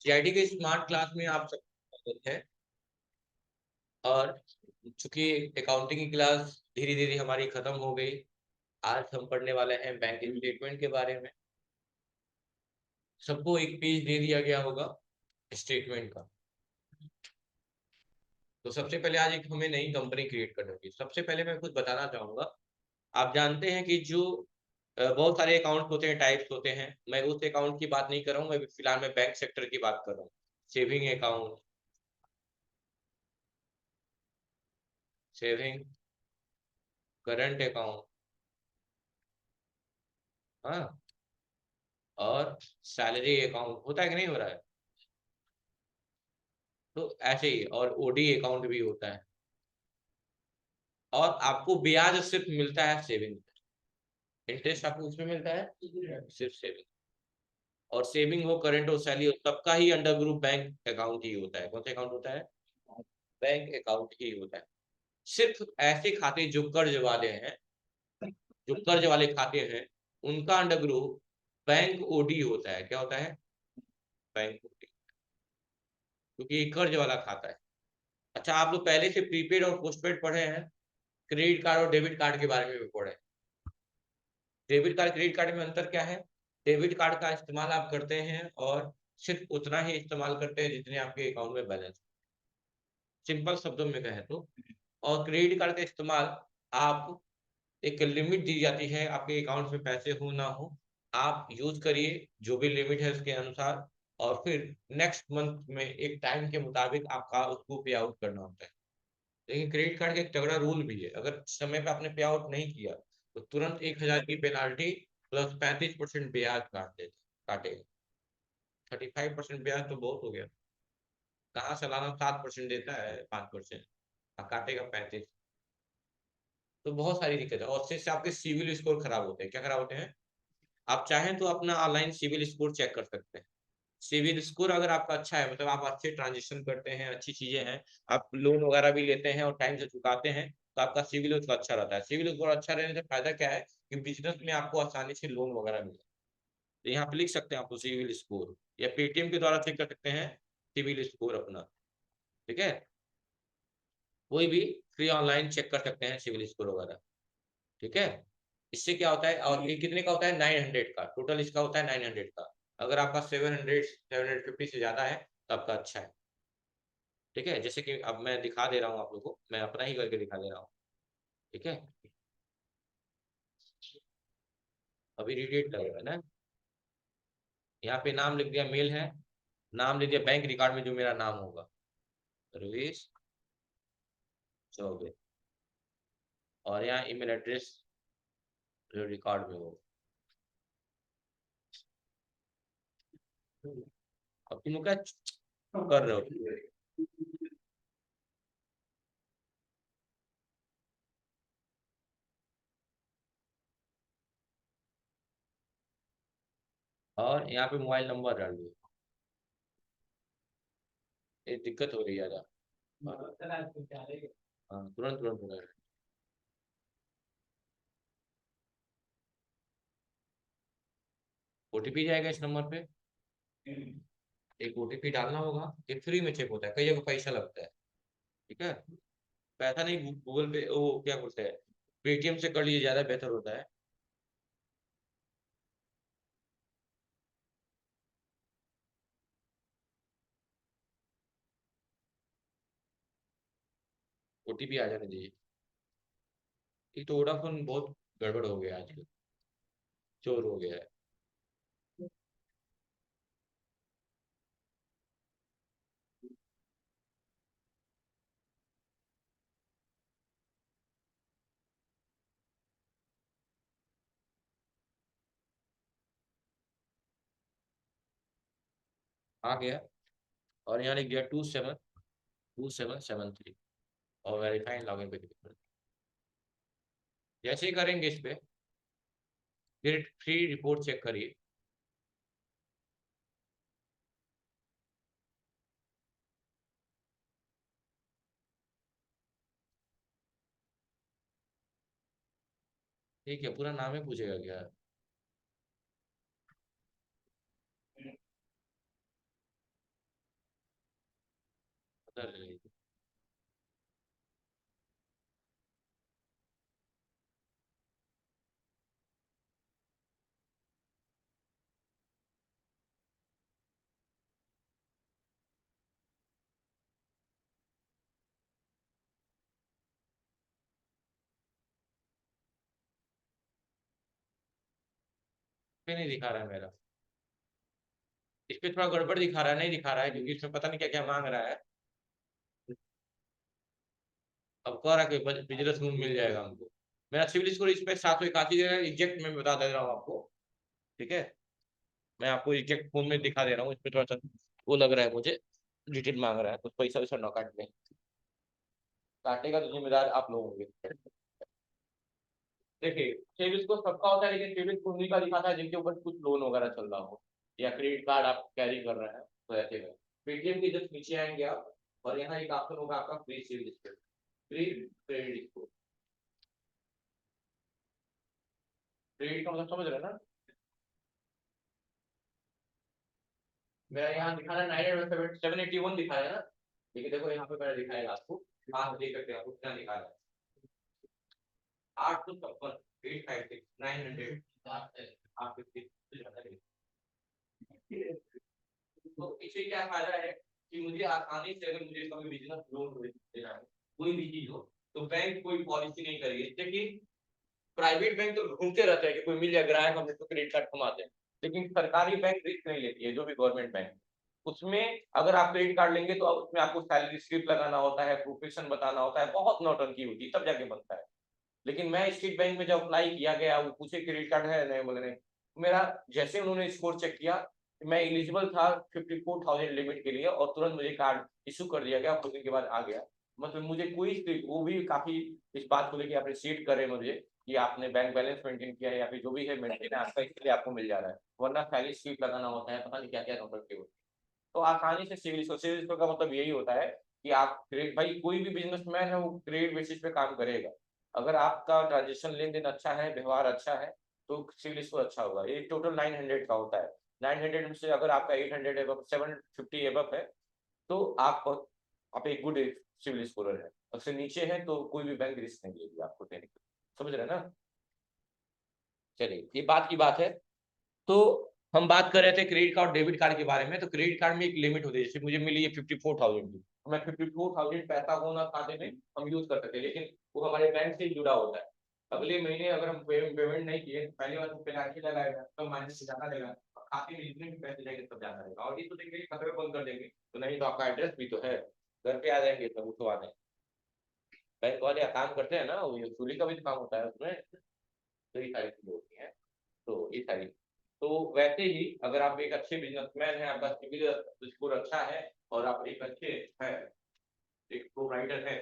CID के smart class में आप सब स्वागत है। और चूंकि अकाउंटिंग की क्लास धीरे धीरे हमारी खत्म हो गई, आज हम पढ़ने वाले हैं बैंक स्टेटमेंट के बारे में। सबको एक पेज दे दिया गया होगा स्टेटमेंट का। तो सबसे पहले आज एक हमें नई कंपनी क्रिएट करनी होगी। सबसे पहले मैं कुछ बताना चाहूंगा। आप जानते हैं कि जो बहुत सारे अकाउंट होते हैं, टाइप्स होते हैं। मैं उस अकाउंट की बात नहीं कर रहा हूँ, मैं फिलहाल मैं बैंक सेक्टर की बात कर रहा हूँ। Saving account, saving current account, हाँ, और सैलरी अकाउंट होता है कि नहीं हो रहा है। तो ऐसे ही और ओडी अकाउंट भी होता है। और आपको ब्याज सिर्फ मिलता है सेविंग, इंटरेस्ट आपको उसमें मिलता है सिर्फ सेविंग। और सेविंग हो, करंट हो, सैलरी हो, सबका ही अंडर ग्रुप बैंक अकाउंट ही होता है। कौन सा अकाउंट होता है? बैंक अकाउंट ही होता है। सिर्फ ऐसे खाते जो कर्ज वाले हैं, जो कर्ज वाले खाते हैं, उनका अंडर ग्रुप बैंक ओडी होता है। क्या होता है? बैंक ओडी, क्योंकि ये कर्ज वाला खाता है। अच्छा, आप लोग पहले से प्रीपेड और पोस्टपेड पढ़े हैं? क्रेडिट कार्ड और डेबिट कार्ड के बारे में भी पढ़े। डेबिट कार्ड क्रेडिट कार्ड में अंतर क्या है? डेबिट कार्ड का इस्तेमाल आप करते हैं और सिर्फ उतना ही इस्तेमाल करते हैं जितने आपके अकाउंट में बैलेंस, सिंपल शब्दों में कहें तो। और क्रेडिट कार्ड का इस्तेमाल आप, एक लिमिट दी जाती है आपके अकाउंट में, पैसे हो ना हो आप यूज करिए जो भी लिमिट है उसके अनुसार। और फिर नेक्स्ट मंथ में एक टाइम के मुताबिक आपका उसको पे आउट करना होता है। लेकिन क्रेडिट कार्ड का एक तगड़ा रूल भी है, अगर समय पे आपने पे आउट नहीं किया तो तुरंत 1,000 की पेनाल्टी प्लस 35% ब्याज काटेगा। 35% ब्याज तो बहुत हो गया। कहाँ सालाना 7% देता है, 5%, काटेगा 35। तो बहुत सारी दिक्कत है, और उससे आपके सिविल स्कोर खराब होते हैं। क्या खराब होते हैं? आप चाहें तो अपना ऑनलाइन सिविल स्कोर चेक कर सकते हैं। सिविल स्कोर अगर आपका अच्छा है, मतलब आप अच्छे ट्रांजेक्शन करते हैं, अच्छी चीजें हैं, आप लोन वगैरह भी लेते हैं और टाइम से चुकाते हैं, तो आपका सिविल स्कोर अच्छा रहता है। सिविल स्कोर अच्छा रहने से फायदा क्या है कि बिजनेस में आपको आसानी से लोन वगैरह मिले। तो यहाँ पे लिख सकते हैं आपको सिविल स्कोर, या पेटीएम के द्वारा चेक कर सकते हैं सिविल स्कोर अपना। ठीक है, कोई भी फ्री ऑनलाइन चेक कर सकते हैं सिविल स्कोर वगैरह। ठीक है, इससे क्या होता है, और ये कितने का होता है? 900 का टोटल इसका होता है, 900 का। अगर आपका 750 से ज्यादा है तो आपका अच्छा है। ठीक है, जैसे कि अब मैं दिखा दे रहा हूँ आप लोगों को, मैं अपना ही करके दिखा दे रहा हूँ। ठीक है, अभी रिडेट करेगा ना। यहाँ पे नाम लिख दिया, मेल है, नाम लिख दिया बैंक रिकॉर्ड में जो मेरा नाम होगा, रवीश चौबे। और यहाँ ईमेल एड्रेस जो रिकॉर्ड में होगा। अब तुम लोग क्या कर रहे हो? और यहाँ पे मोबाइल नंबर डाल दिया। ये दिक्कत हो रही है ज्यादा। हाँ, तुरंत तुरंत हो रहा है। ओटीपी जाएगा इस नंबर पे, एक ओटीपी डालना होगा। ये फ्री में चेक होता है, कई जगह पैसा लगता है। ठीक है, पैसा नहीं, गूगल पे वो क्या बोलते हैं, पेटीएम से कर लीजिए, ज्यादा बेहतर होता है। ओटीपी आ जाने दीजिए। एक तो वोडाफोन बहुत गड़बड़ हो गया आजकल, चोर हो गया है। आ गया, और यहाँ लिख दिया 272773, और वेरीफाई लॉगिन पे क्लिक कर। जैसे ही करेंगे इस पे, फिर फ्री रिपोर्ट चेक करिए। ठीक है, पूरा नाम ही पूछेगा क्या? उधर ले लीजिए। पे नहीं दिखा रहा है मेरा, इस पे थोड़ा गड़बड़ दिखा रहा है, नहीं दिखा रहा है क्योंकि इसमें पता नहीं क्या क्या मांग रहा है। अब कह रहा है कि बिजनेस लोन मिल जाएगा हमको। मेरा सिविल स्कोर इस पे 781 एग्जैक्ट मैं बता दे रहा हूँ आपको। ठीक है, मैं आपको एग्जैक्ट फोन में दिखा दे रहा हूँ, इस पे थोड़ा सा वो लग रहा है मुझे, डिटेल मांग रहा है, कुछ पैसा वैसा ना काट ले, काटेगा तो जिम्मेदार आप लोग होंगे। देखिए सिविल स्कोर सबका होता है, लेकिन सिविल स्कोर उन्हीं का दिखाता है जिनके ऊपर कुछ लोन वगैरह चल रहा हो या क्रेडिट कार्ड आप कैरी कर रहे हैं, तो ऐसे में पेटीएम के जस्ट नीचे आएंगे आप, और यहाँ एक ऑप्शन होगा आपका free civil score, free credit score. Credit का मतलब समझ रहे हैं ना? मेरा यहाँ दिखा रहा है 97781 दिखा रहा है ना, लेकिन देखो यहाँ पे मेरा दिखाएगा आपको, आप देख सकते हैं आपको कितना दिखा रहा है, 856 856 900 आप तो इससे क्या फायदा है कि मुझे आसानी से अगर मुझे कभी बिजनेस लोन देना है, कोई भी चीज हो, तो बैंक कोई पॉलिसी नहीं करेगी, इससे कि प्राइवेट बैंक तो ढूंढते रहते हैं कि कोई मिल जाए ग्राहक, हम इसको क्रेडिट कार्ड थमाते हैं, लेकिन सरकारी बैंक रिस्क नहीं लेती है, जो भी गवर्नमेंट बैंक, उसमें अगर आप क्रेडिट कार्ड लेंगे तो उसमें आपको सैलरी स्लिप लगाना होता है, प्रोफेशन बताना होता है, बहुत नौटंकी होती है, तब जाके बनता है। लेकिन मैं स्टेट बैंक में जब अप्लाई किया गया, वो पूछे क्रेडिट कार्ड है नहीं, बोले नहीं, मेरा जैसे उन्होंने स्कोर चेक किया, मैं एलिजिबल था 54,000 लिमिट के लिए, और तुरंत मुझे कार्ड इशू कर दिया गया, कुछ दिन के बाद आ गया। मतलब मुझे कोई, वो भी काफी इस बात को लेकर अप्रिशिएट करे मुझे कि आपने बैंक बैलेंस मेंटेन किया है या फिर जो भी है मेंटेन है आपका, इसलिए आपको मिल जा रहा है, वरना सैलरी स्लिप लगाना होता है, पता नहीं क्या क्या नंबर के होते हैं। तो आसानी से सिविल स्कोर का मतलब यही होता है कि आप क्रेडिट, भाई कोई भी बिजनेसमैन है वो क्रेडिट बेसिस पे काम करेगा, अगर आपका ट्रांजेक्शन लेन देन अच्छा है, व्यवहार अच्छा है, तो सिविल स्कोर अच्छा होगा। ये टोटल 900 का होता है, 900 में से अगर आपका 800 एबव 750 एबव है, तो आप एक गुड सिविल स्कोरर है, उससे नीचे है तो कोई भी बैंक रिस्क नहीं लेगी आपको देने के, समझ रहे हैं ना? चलिए ये बात की बात है। तो हम बात कर रहे थे क्रेडिट कार्ड डेबिट कार्ड के बारे में, तो क्रेडिट कार्ड में एक लिमिट होती है, जैसे मुझे मिली है 54,000 की, तो मैं 54,000 पैसा हो ना खाते में हम यूज कर सकते हैं, लेकिन वो हमारे बैंक से जुड़ा होता है। अगले महीने अगर हम पेमेंट नहीं किए, पहली बार तो पेनल्टी लगाएगा, तो माइनस ज्यादा देगा, खाते में जितने भी पैसे जाएंगे सब जाता रहेगा, और ये तो देंगे खतरे बंद कर देंगे, तो नहीं तो आपका एड्रेस भी तो है, घर पे आ जाएंगे सब उठवाने। बैंक वाले काम करते हैं ना, वो वसूली का भी तो काम होता है उसमें, तो ये सारी चीजें होती हैं। तो ये सारी, तो वैसे ही अगर आप एक अच्छे बिजनेसमैन हैं, आपका सिविल स्कोर अच्छा है, और आप एक अच्छे है, एक प्रोवाइडर है,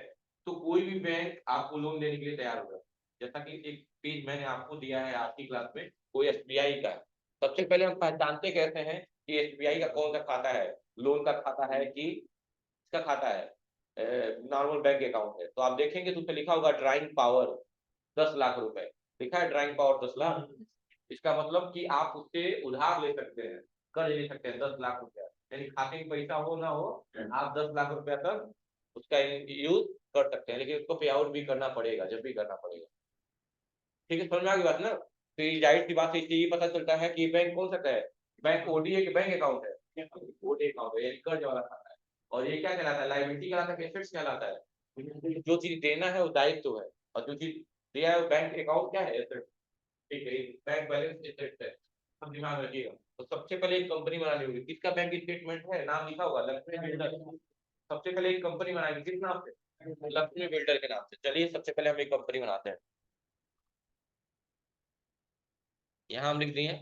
तो कोई भी बैंक आपको लोन देने के लिए तैयार होगा। जैसा कि एक पेज मैंने आपको दिया है आज की क्लास में, कोई एसबीआई का, सबसे पहले हम पहचानते कैसे हैं कि एसबीआई का कौन सा खाता है, लोन का खाता है कि इसका खाता है, नॉर्मल बैंक अकाउंट है, तो आप देखेंगे तो उस पर लिखा होगा ड्राइंग पावर 10 लाख रुपए, लिखा है ड्राइंग पावर 10 लाख। इसका मतलब कि आप उससे उधार ले सकते हैं, कर्ज ले सकते हैं 10 लाख रुपया, यानी खाते में पैसा हो ना हो, आप 10 लाख रुपया तक उसका यूज कर सकते हैं, लेकिन उसको पे आउट भी करना पड़ेगा, जब भी करना पड़ेगा। ठीक है, समझ में आ गई बात ना? तो ये जाहिर सी बात है, इससे ये पता चलता है कि बैंक कौन सा है, बैंक ओडीए के बैंक अकाउंट है, ओडीए अकाउंट है, ये कर्ज वाला खाता है, और ये क्या कहलाता है, लाइबिलिटी कहलाता है, एसेट्स कहलाता है, जो चीज देना है वो दायित्व है, और जो चीज दिया है वो बैंक अकाउंट क्या है, एसेट। ठीक है, बैंक बैलेंस एसेट्स है, सब दिमाग रखिएगा। तो सबसे पहले एक कंपनी बनानी होगी, किसका बैंक स्टेटमेंट है, नाम लिखा होगा लक्ष्मी बिल्डर, सबसे पहले एक कंपनी बनाएंगे, किस नाम से, लक्ष्मी बिल्डर के नाम से। चलिए सबसे पहले हम एक कंपनी बनाते हैं, यहाँ हम लिख दिए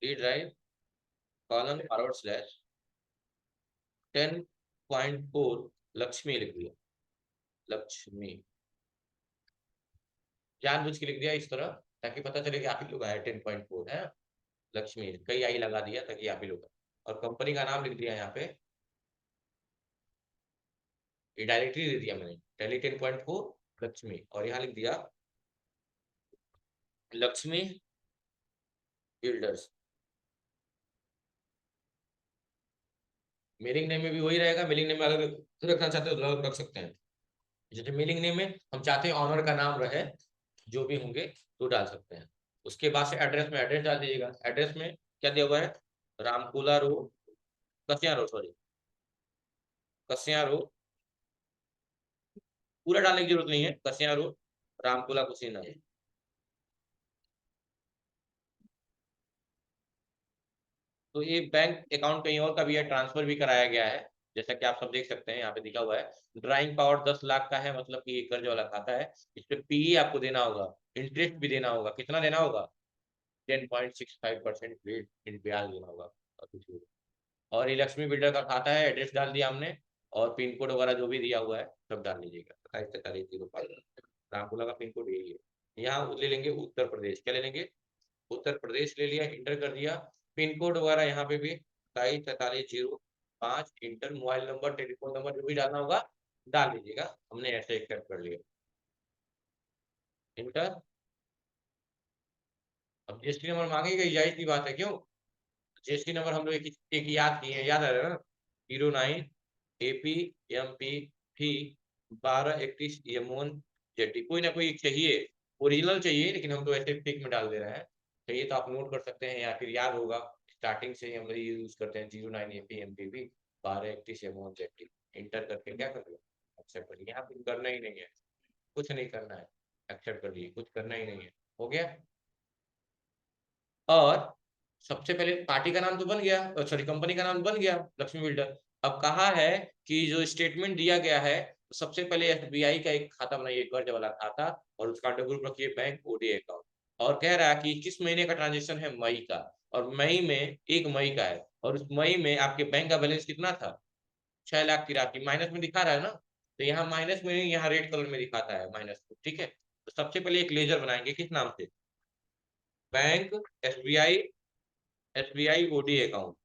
D drive column forward slash 10.4 Lakshmi लिख दिया, लक्ष्मी जानबूझ के लिख दिया इस तरह, ताकि पता चले कि आप ही लोग आए 10.4 है, लक्ष्मी कई आई लगा दिया ताकि आप ही लोग, और कंपनी का नाम लिख दिया यहाँ पे, ये डायरेक्टली दे दिया मैंने, टैली 10.4 लक्ष्मी, और यहाँ लिख दिया लक्ष्मी बिल्डर्स, मेलिंग नेम में भी वही रहेगा। मेलिंग नेम में अगर रखना चाहते हो तो अलग रख सकते हैं। जैसे मेलिंग नेम में हम चाहते हैं ऑनर का नाम रहे, जो भी होंगे तो डाल सकते हैं। उसके बाद से एड्रेस में एड्रेस डाल दीजिएगा। एड्रेस में क्या दिया हुआ है, रामकुला रो, कसिया रो, सॉरी कसिया रो, पूरा डालने की जरूरत नहीं है, कसिया रो रामकुला कुशीनगर। तो ये बैंक अकाउंट कहीं और का भी है, ट्रांसफर भी कराया गया है, जैसा कि आप सब देख सकते हैं यहाँ पे दिखा हुआ है। ड्राइंग पावर 10 लाख का है, मतलब कि ये कर्ज वाला खाता है। इस पे पीई आपको देना होगा, इंटरेस्ट भी देना होगा। कितना देना होगा, 10.65% रेट इन ब्याज देना होगा। और कुछ नहीं। और ये लक्ष्मी बिल्डर का खाता है, एड्रेस डाल दिया हमने, और पिन कोड वगैरह जो भी दिया हुआ है सब डाल लीजिएगा, 274305। रामपुरा का पिन कोड यही है। यहाँ ले लेंगे उत्तर प्रदेश, क्या ले लेंगे, उत्तर प्रदेश ले लिया, इंटर कर दिया। पिन कोड वगैरह यहाँ पे भी 274305, inter. Mobile number, telephone number जो भी डालना होगा डाल लीजिएगा। हमने ऐसे एक्सेप्ट कर लिया, इंटर। अब जीएसटी नंबर मांगेगा, जाहिर सी बात है, क्यों। जीएसटी नंबर हम लोग एक याद किए हैं, याद आ रहा है ना, 09 AP MP P 1231 यमोन जेटी। कोई ना कोई एक चाहिए, ओरिजिनल चाहिए, लेकिन हम तो ऐसे पिक में डाल दे रहे हैं। चाहिए तो आप नोट कर सकते हैं, या फिर याद होगा, स्टार्टिंग से ही हम लोग यूज करते हैं 09 AP MP P 1231 यमोन जेटी। इंटर करके क्या कर लो, एक्सेप्ट कर लिया। यहाँ कुछ करना ही नहीं है, कुछ नहीं करना है, एक्सेप्ट कर लिए, कुछ करना ही नहीं है, हो गया। और सबसे पहले पार्टी का नाम तो बन गया, सॉरी कंपनी का नाम बन गया, लक्ष्मी बिल्डर। अब कहा है कि जो स्टेटमेंट दिया गया है, तो सबसे पहले एसबीआई का एक खाता बनाइए, कर्ज वाला खाता, और उसका अंडर ग्रुप रखिए बैंक ओडी अकाउंट। और कह रहा है कि किस महीने का ट्रांजेक्शन है, मई का। और मई में 1 मई का है, और उस मई में आपके बैंक का बैलेंस कितना था, 6 लाख 83, माइनस में दिखा रहा है ना। तो यहाँ माइनस में नहीं, यहाँ रेड कलर में दिखाता है माइनस को, ठीक है। तो सबसे पहले एक लेजर बनाएंगे, किस नाम से, bank SBI, SBI OD account.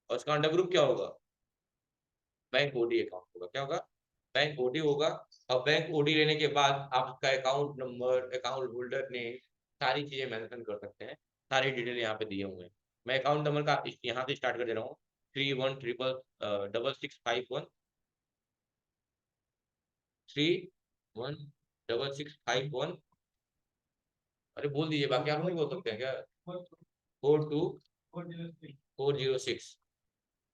और उसका अंडर ग्रुप क्या होगा, बैंक ओडी अकाउंट होगा। क्या होगा, बैंक ओडी होगा। और बैंक ओडी लेने के बाद आप उसका account number, account holder name, सारी चीजें मेंशन कर सकते हैं। सारी डिटेल यहाँ पे दिए हुए हैं। मैं अकाउंट नंबर का यहाँ से स्टार्ट कर दे रहा हूँ, 316651, 316651। अरे बोल दीजिए, बाकी आप नहीं बोल सकते हैं क्या, 42406,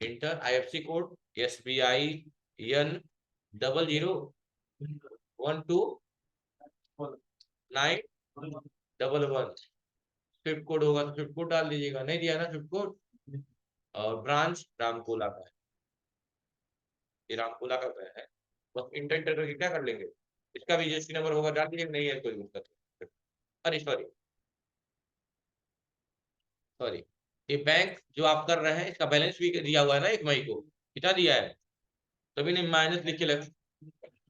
inter. IFC code SBI N00129111। Swift code होगा तो स्विफ्ट कोड डाल दीजिएगा, नहीं दिया ना स्विफ्ट कोड। और ब्रांच रामकोला का है, ये रामकोला का है। बस इंटर इंटर करके क्या कर लेंगे, इसका भी जीएसटी नंबर होगा, डाल दीजिएगा, नहीं है कोई दिक्कत नहीं। अरे सॉरी, सॉरी, ये बैंक जो आप कर रहे हैं, इसका बैलेंस भी दिया हुआ है ना 1 मई को, कितना दिया है, तभी नहीं माइनस लिख के लग,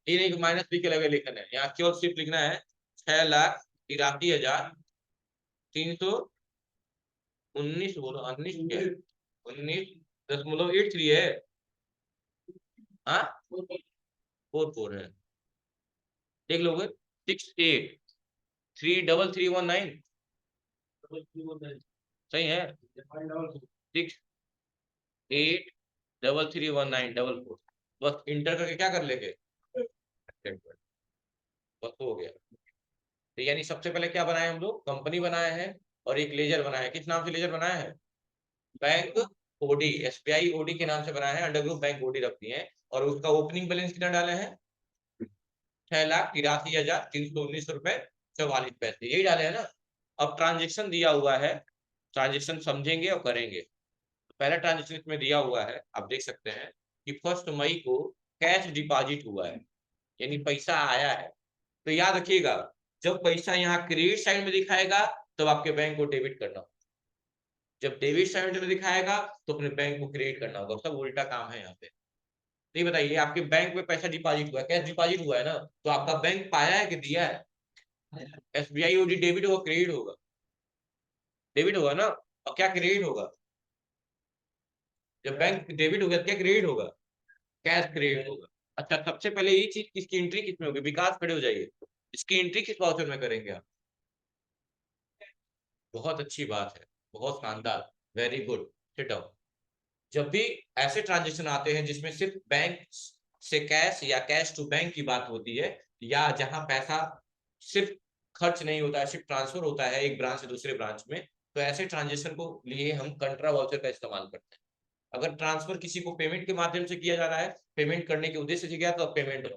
ये नहीं माइनस लिख के लगे लिखना है, यहाँ केवल सिर्फ लिखना है 6,83,319, बोलो 19 क्या, 19.83 है। हाँ, 44 है, देख लोगे, 68333319, सही है, 68331944। बस इंटर करके क्या कर लेंगे, बस हो गया। तो यानी सबसे पहले क्या बनाए हम लोग, कंपनी बनाए हैं, और एक लेजर बनाया है। किस नाम से लेजर बनाया है, बैंक ओडी, एसबीआई ओडी के नाम से बनाया है, अंडर ग्रुप बैंक ओडी रखती है। और उसका ओपनिंग बैलेंस कितना डाले हैं, 6,83,319 रुपए 44 पैसे, यही डाले हैं ना। अब ट्रांजेक्शन दिया हुआ है, ट्रांजेक्शन समझेंगे और करेंगे। तो पहला ट्रांजेक्शन इसमें दिया हुआ है, आप देख सकते हैं कि 1 मई को कैश डिपॉजिट हुआ है, यानी पैसा आया है। तो याद रखिएगा, जब पैसा यहाँ क्रेडिट साइड में दिखाएगा, तब आपके बैंक को डेबिट करना होगा। जब डेबिट साइड में दिखाएगा, तो अपने बैंक को क्रेडिट करना होगा। सब उल्टा काम है यहाँ पे। नहीं, बताइए, आपके बैंक में पैसा डिपॉजिट हुआ है, कैश डिपॉजिट हुआ है ना, तो आपका बैंक पाया है कि दिया है, एसबीआई ओडी डेबिट होगा क्रेडिट होगा, डेबिट होगा ना। और क्या क्रेडिट होगा, जब बैंक डेबिट होगा क्या क्रेडिट होगा, कैश क्रेडिट होगा। अच्छा, सबसे पहले ये चीज, इसकी एंट्री किसमें होगी, विकास, खड़े हो जाइए, इसकी एंट्री किस वाउचर में करेंगे आप। बहुत अच्छी बात है, बहुत शानदार, वेरी गुड, सिट डाउन। जब भी ऐसे ट्रांजेक्शन आते हैं जिसमें सिर्फ बैंक से कैश या कैश टू बैंक की बात होती है, या जहां पैसा सिर्फ खर्च नहीं होता है, सिर्फ ट्रांसफर होता है एक ब्रांच से दूसरे ब्रांच में, तो ऐसे ट्रांजेक्शन को लिए हम कंट्रा वाउचर का इस्तेमाल करते हैं। अगर ट्रांसफर किसी को पेमेंट के माध्यम से किया जा रहा है, पेमेंट करने के उद्देश्य से किया तो पेमेंट,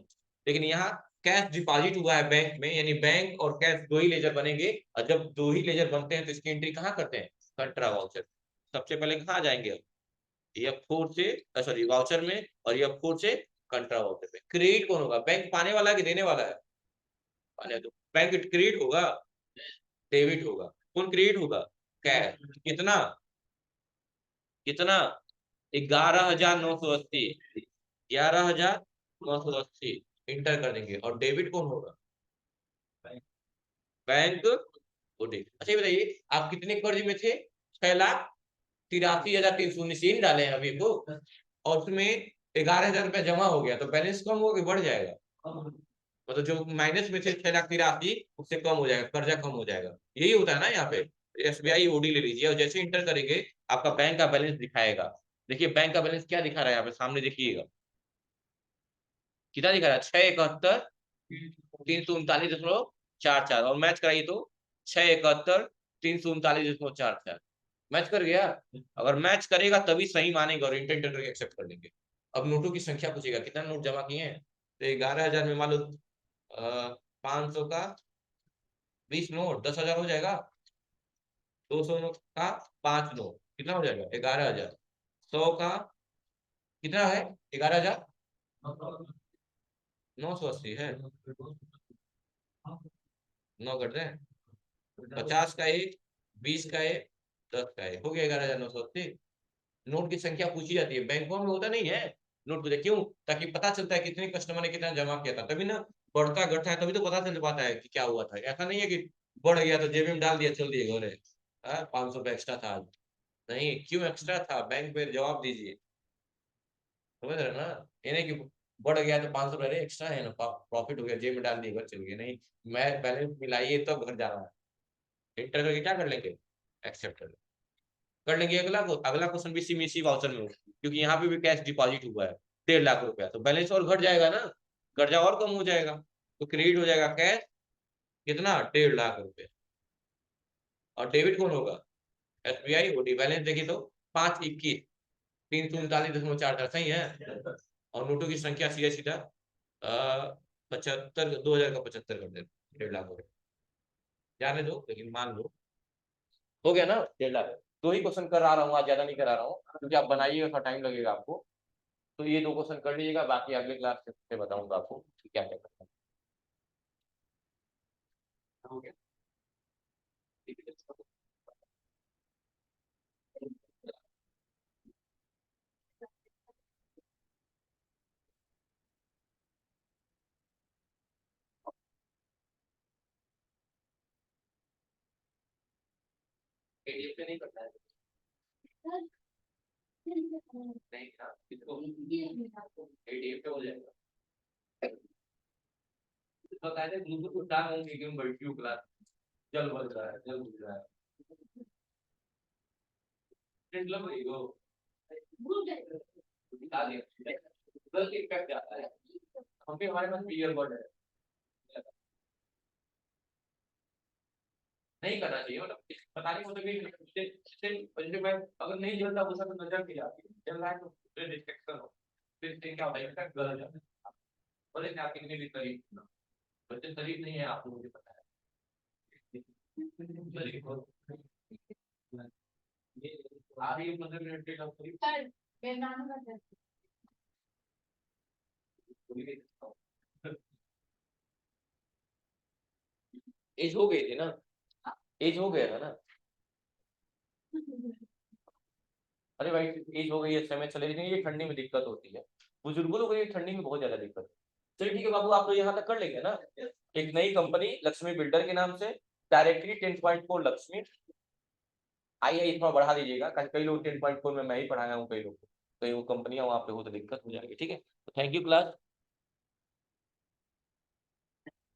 लेकिन यहाँ कैश डिपॉजिट हुआ है बैंक में, यानी बैंक और कैश दो ही लेजर बनेंगे, और जब दो ही लेजर बनते हैं तो इसकी एंट्री कहाँ करते हैं, कंट्रा वाउचर। सबसे पहले कहाँ जाएंगे, F4 से, सॉरी वाउचर में, और F4 से कंट्रा वाउचर पे। क्रेडिट कौन होगा, बैंक पाने वाला है कि देने वाला है, पाने, तो बैंक क्रेडिट होगा, डेबिट होगा। कौन क्रेडिट होगा, कैश। कितना कितना 11,980, 11,980 इंटर कर देंगे। और डेबिट कौन होगा, बैंक ओडी। अच्छा ये बताइए आप कितने कर्ज में थे, 6,83,319 डाले हैं अभी को, और उसमें 11,000 रुपया जमा हो गया, तो बैलेंस कम होगा कि बढ़ जाएगा, मतलब जो माइनस में थे 6,83,000 उससे कम हो जाएगा, कर्जा कम हो जाएगा। यही होता है ना यहाँ पे। SBI ओडी ले लीजिए, और जैसे इंटर करेंगे आपका बैंक का बैलेंस दिखाएगा। देखिए बैंक का बैलेंस क्या दिखा रहा है यहाँ पे सामने देखिएगा, कितना दिखा रहा है, 671,339.44, और मैच कराइए तो 671,339.44 मैच कर गया। अगर मैच करेगा तभी सही मानेगा और इंटेंट करके एक्सेप्ट कर लेंगे। अब नोटों की संख्या पूछेगा कितना नोट जमा किए हैं, तो 11,000 में मान लो 500 का 20 नोट 10,000 हो जाएगा, 200 नोट का 5 नोट कितना हो जाएगा, 11,000। 100 का कितना है, 11,000 980 है, 9 कट रहे हैं, 50 का एक, 20 का एक, 10 का एक, हो गया 11,980। नोट की संख्या पूछी जाती है, बैंकों में होता नहीं है नोट पूछे, क्यों, ताकि पता चलता है कितने कस्टमर ने कितना जमा किया था, तभी ना बढ़ता घटता है, तभी तो पता चल पाता है कि क्या हुआ था। ऐसा नहीं है कि बढ़ गया तो जेब में डाल दिया चल दिए घरे, 500 रुपया एक्स्ट्रा था आज, नहीं, क्यों एक्स्ट्रा था, बैंक में जवाब दीजिए, समझ रहे ना। ये नहीं कि बढ़ गया तो 500 रुपये एक्स्ट्रा है ना, प्रॉफिट हो गया जेब में डाल दिए घर चल गए, नहीं, मैं बैलेंस मिलाइए तब घर जा रहा है। इंटर करके क्या कर लेंगे, एक्सेप्ट कर लेंगे। अगला क्वेश्चन भी सीएमसी वाउचर में होगा, क्योंकि यहाँ पे भी कैश डिपॉजिट हुआ है 1.5 लाख रुपया, तो बैलेंस और घट जाएगा ना, कर्जा और कम हो जाएगा, तो क्रेडिट हो जाएगा कैश कितना, 1.5 लाख रुपए। और डेबिट कौन होगा, SBI ओडी। बैलेंस देखिए तो 521,339.44 सही है। और नोटों की संख्या सीधा सीधा 75, 2,000 का 75 कर दे, 1.5 लाख हो गया, जाने दो, लेकिन मान लो हो गया ना 1.5 लाख। दो ही क्वेश्चन करा रहा हूँ आज, ज्यादा नहीं करा रहा हूँ, क्योंकि आप बनाइएगा थोड़ा टाइम लगेगा आपको, तो ये दो क्वेश्चन कर लीजिएगा, बाकी अगले क्लास से बताऊंगा आपको कि क्या क्या करना है। हो गया, ठीक है। PDF पे नहीं करना है, नहीं ना, इसको PDF पे हो जाएगा। बताया था ग्लूकोज को डाल होंगे कि बैठी हूँ क्लास, जल बज रहा है, जल बुझ रहा है, प्रिंट लग रही हो, दिखा दिया, गलत इफेक्ट आता है, हम भी हमारे पास क्लियर वर्ड है, नहीं करना चाहिए, मतलब बताने को तो भी जैसे मैं अगर नहीं जलता वो सब नजर नहीं आती, जल रहा है तो फिर डिस्ट्रैक्शन हो, फिर इससे क्या होता है, इफेक्ट गलत जाता है। बोले कि आप कितने भी करीब ना, बच्चे करीब नहीं है आपको, मुझे पता है, करीब हो, ये आ रही है 15 मिनट के करीब सर, मेरे नाम का एज हो गई थी ना, एज हो गया था ना, अरे भाई एज हो गई है, समय चले नहीं, ये ठंडी में दिक्कत होती है, बुजुर्गों को ये ठंडी में बहुत ज्यादा दिक्कत है। चलिए ठीक है बाबू, आप तो यहाँ तक कर लेंगे ना। एक नई कंपनी लक्ष्मी बिल्डर के नाम से, डायरेक्टली 10.4 लक्ष्मी, आई थोड़ा बढ़ा दीजिएगा, कई लोग 10.4 में मैं ही पढ़ाया हूँ, कई लोग, कई वो कंपनियां वहाँ पे हो तो दिक्कत हो जाएगी, ठीक है। तो थैंक यू क्लास।